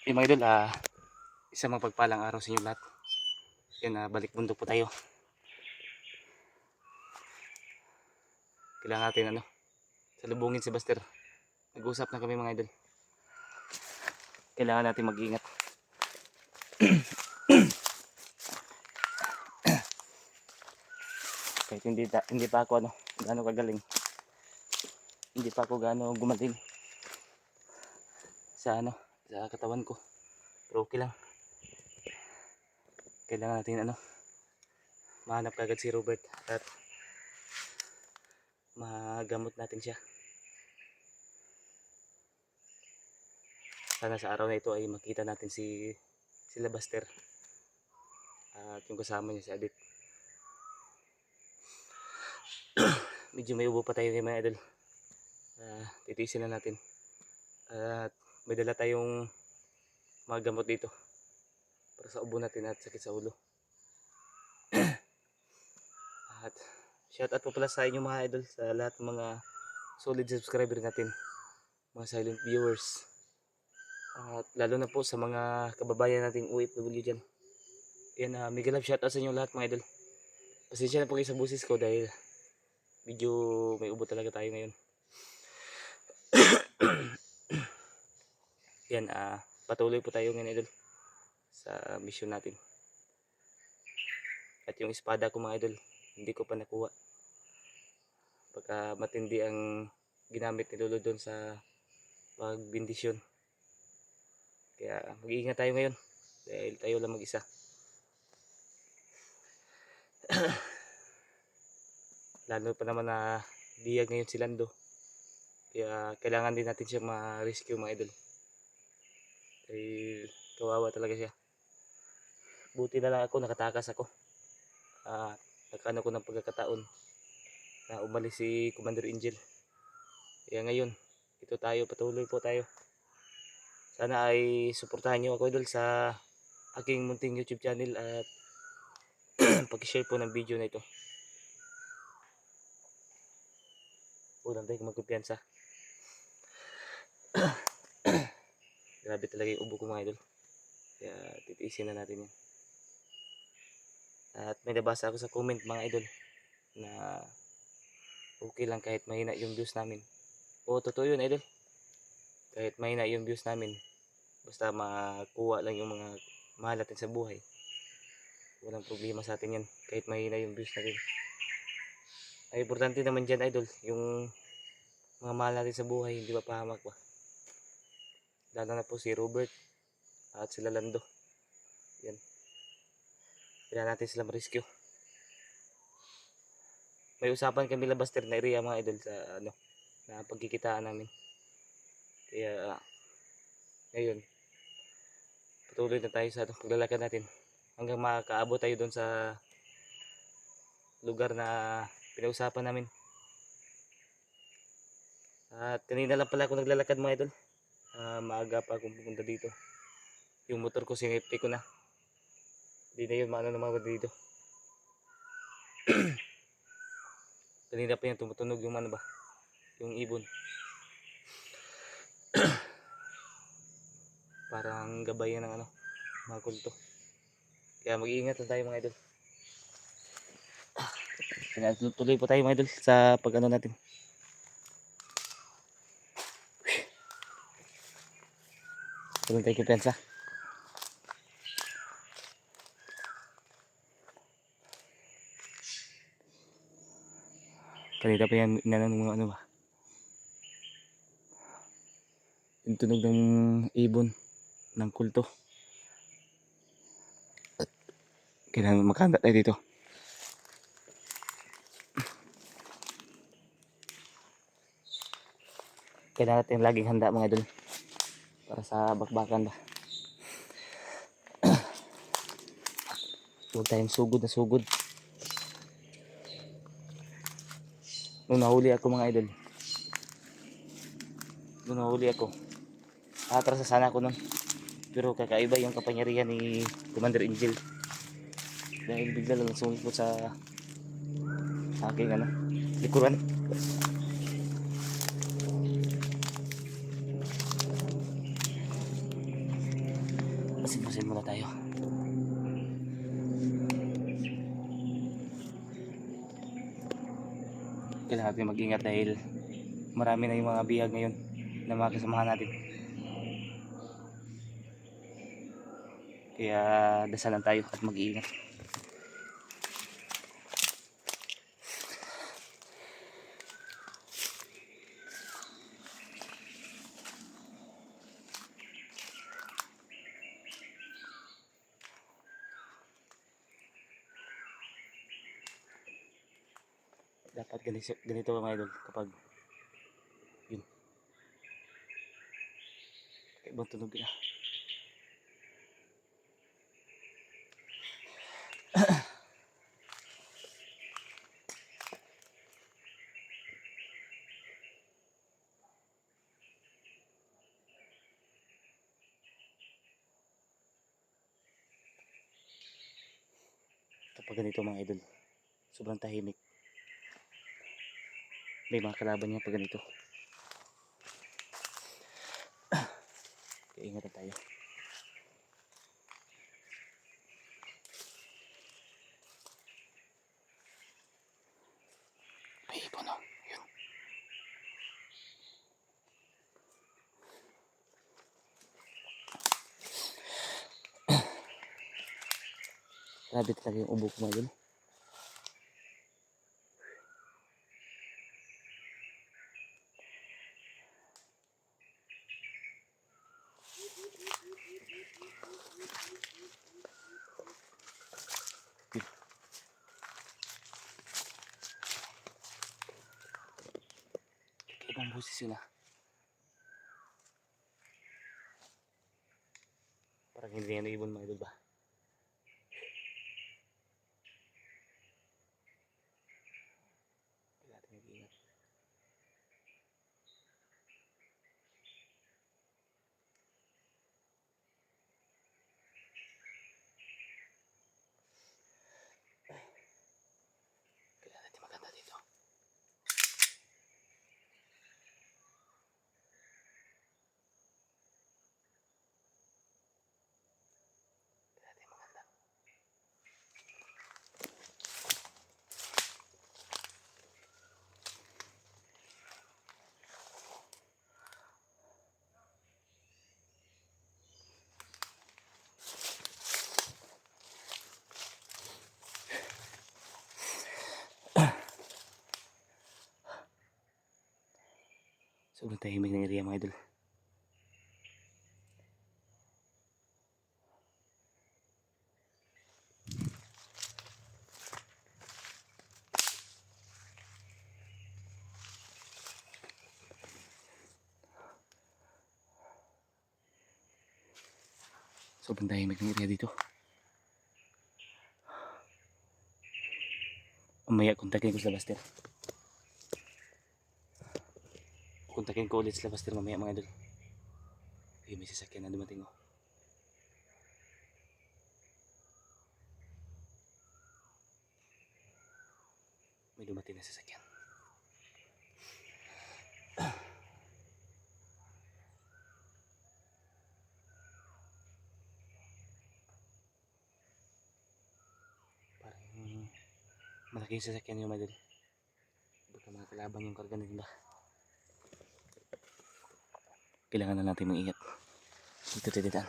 Mga idol, isang mapagpalang araw sa inyo lahat. Yan, balik bundok po tayo. Kailangan natin salubungin si Buster. Nag-usap na kami mga idol. Kailangan natin mag-iingat. Kahit hindi pa ako gaano kagaling. Hindi pa ako gaano gumaling sa sa katawan ko. Pero okay lang. Kailangan natin mahanap kagad si Robert at magamot natin siya. Sana sa araw na ito ay makita natin sila Buster at yung kasama niya si Adit. Medyo may ubo pa tayo kay mga idol. Titiisin na natin. At may dala tayong mga gamot dito para sa ubo natin at sakit sa ulo. At shout out po pala sa inyo mga idol, sa lahat ng mga solid subscriber natin, mga silent viewers, at lalo na po sa mga kababayan nating OFW dyan. Yan, mega love shout out sa inyo lahat mga idol. Pasensya na po kayo sa busis ko dahil medyo may ubo talaga tayo ngayon. Yan, patuloy po tayo ngayon idol sa mission natin. At yung espada ko mga idol, hindi ko pa nakuha. Pagka matindi ang ginamit ni Lolo doon sa pagbindisyon. Kaya mag-iingat tayo ngayon dahil tayo lang mag-isa. Lalo pa naman na biyag ngayon si Lando. Kaya kailangan din natin siya ma-rescue mga idol. Dahil kawawa talaga siya. Buti na lang ako, nakatakas ako. Nagkano ko ng pagkakataon na umalis si Commander Angel. Kaya ngayon, ito tayo, patuloy po tayo. Sana ay suportahan nyo ako idol sa aking munting YouTube channel at pag-share po ng video na ito. Ulang tayo magkumpiyansa. Grabe talaga yung ubo ko mga idol. Kaya titiisin na natin yan. At may nabasa ako sa comment mga idol na okay lang kahit mahina yung views namin. O totoo yun idol. Kahit mahina yung views namin, basta makuha lang yung mga mahal natin sa buhay, walang problema sa atin yan. Kahit mahina yung views natin. Ay importante naman dyan idol, yung mga mahal natin sa buhay, hindi ba pahamak ba? Lalo na po si Robert at sila Lando. Yan. Kailangan natin sila ma-rescue. May usapan kami la Buster na area mga idol sa na pagkikitaan namin. Kaya ngayon patuloy na tayo sa paglalakad natin hanggang makakaabot tayo doon sa lugar na pinausapan namin. At kanina lang pala ako naglalakad mga idol. Maaga pa akong pupunta dito. Yung motor ko sinipti ko na. Hindi na yun maano naman dito. Kanina pa yung tumutunog yung yung ibon. Parang gabayan ng mga kulto. Kaya mag-iingat lang tayo mga idol. Tuloy po tayo mga idol sa pag natin. Tuloy tayo kumpiyansa. Kanina pa yan inanong yung tunog ng ibon ng kulto. Kailangan makahanda tayo dito. Kailangan natin laging handa mga idol para sa bakbakan ba. Huwag tayong sugod na sugod. Nung nahuli ako mga idol, atras sana ako nun, pero kakaiba yung kapangyarihan ni Commander Angel dahil bigla lang sumipot sa aking likuran. kailangan natin mag-ingat dahil marami na yung mga bihag ngayon na mga kasamahan natin. Kaya dasalan tayo at mag-iingat. Dapat ganito mga idol kapag yun ibang tunog na. Kapag ganito mga idol, sobrang tahimik. May mga kalaban niya pag ganito. Kaya ingatan tayo. May ibon o. Yun. Grabe talaga yung ubo ko mga idol. Ibang busis sila. Parang hindi yan ibon mga idol ba? Kaya natin mag-ingat. Kaya natin maganda dito. Kaya natin maganda. Sobrang tahimik ng area mga idol. Sobrang tahimik ng area dito. Mamaya kontakin ko sa Buster. Kontakin ko ulit sila Buster mamaya mga idol. Ay, may sasakyan na dumating oh. May dumating na sasakyan. Parang malaking sasakyan yung mga idol. Baka mga kalaban yung karga nila. Kailangan na natin mag-ingat. Dito tititaan.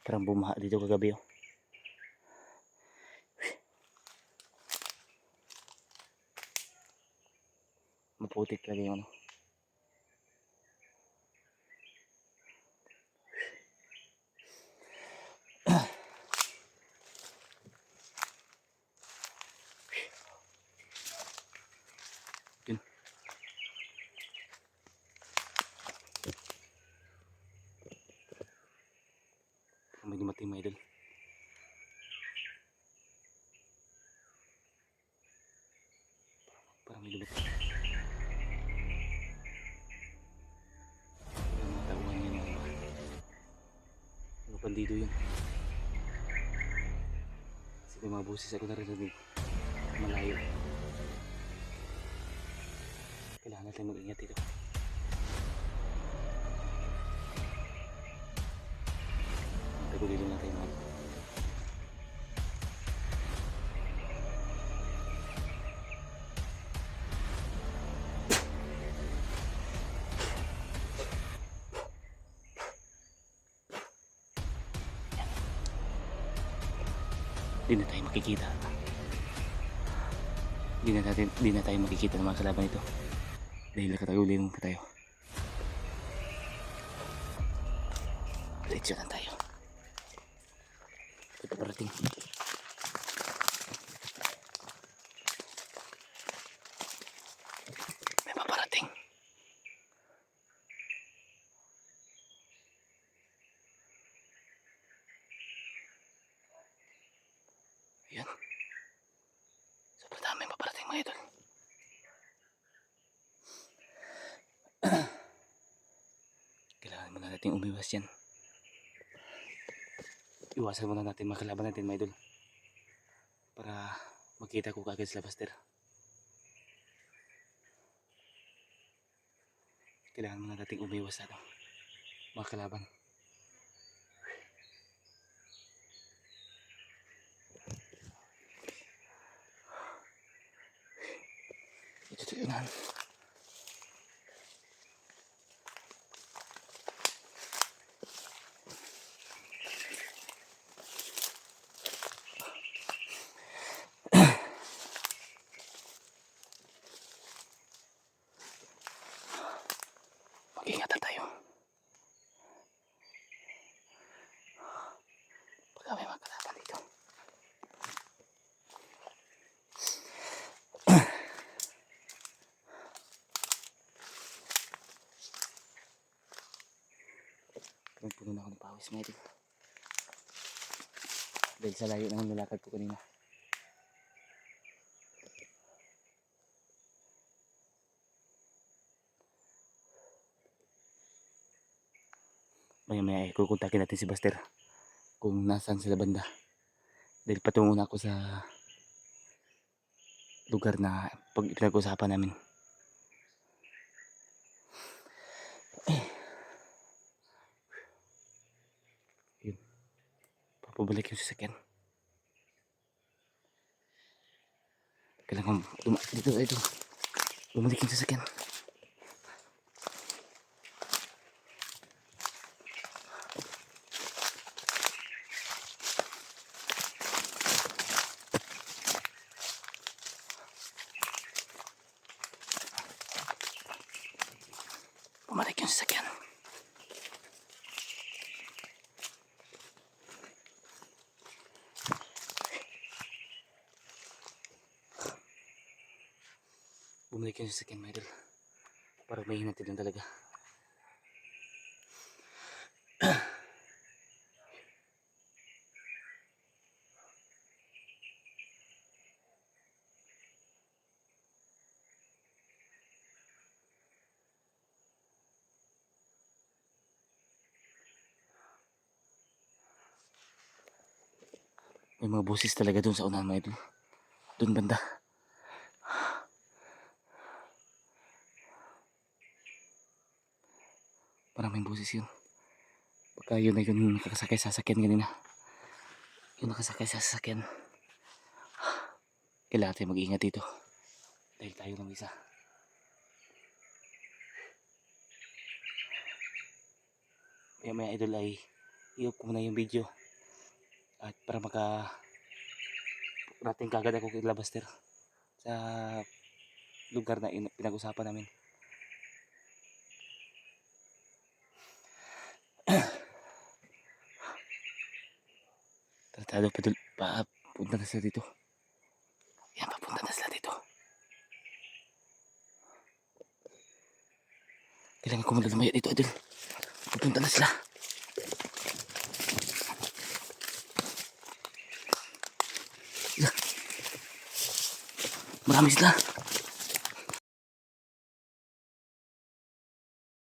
Parang bumaha dito kagabi oh. Maputik talaga yung ano. Yun. May dumating mga idol. Parang may dumating. bandido yun. Kasi may mga boses ako narinig malayo. Kailangan natin mag-ingat dito. Tagulilin natin mga. Di na tayo makikita. Di na tayo makikita ng mga kalaban ito. Dahil nakatagulilin pa tayo. Diretso na tayo. Ito parating. May paparating. Ayan. Sobrang dami paparating mga idol. Kailangan muna natin umiwas yan. Iwasan muna natin mga kalaban natin mga idol. Para makita ko kagad sila Buster. Kailangan muna natin umiwas sa mga kalaban. Ito yun. Mag-ingatan tayo. Baka may mga kalaban dito. Puno na ako ng pawis mga idol. Dahil sa layo ng nilakad ko kanina. Maya kukontakin natin si Buster kung nasaan sila banda. Dahil patungo na ako sa lugar na pinag-usapan namin. Yun. Papabalik yung sasakyan. Kailangan dito. Bumalik yung sasakyan. Bumalik yung sasakyan. Bumalik yung sasakyan mga idol. Parang may hinatid lang talaga. May mga boses talaga dun sa unahan mga idol. Dun banda. Parang may boses yun. Baka yun na yun nakasakay sa sasakyan kanina. Yung nakasakay sa sasakyan. Kailangan tayo mag-iingat dito. Dahil tayo lang isa. Maya idol ay i-off ko muna yung video. At para rating kagad ako kay Buster sa lugar na pinag-usapan namin. Tratado papunta na sila dito. Yan, papunta na sila dito. Kailangan ko muna lumaya dito idol. Papunta na sila. Marami sila.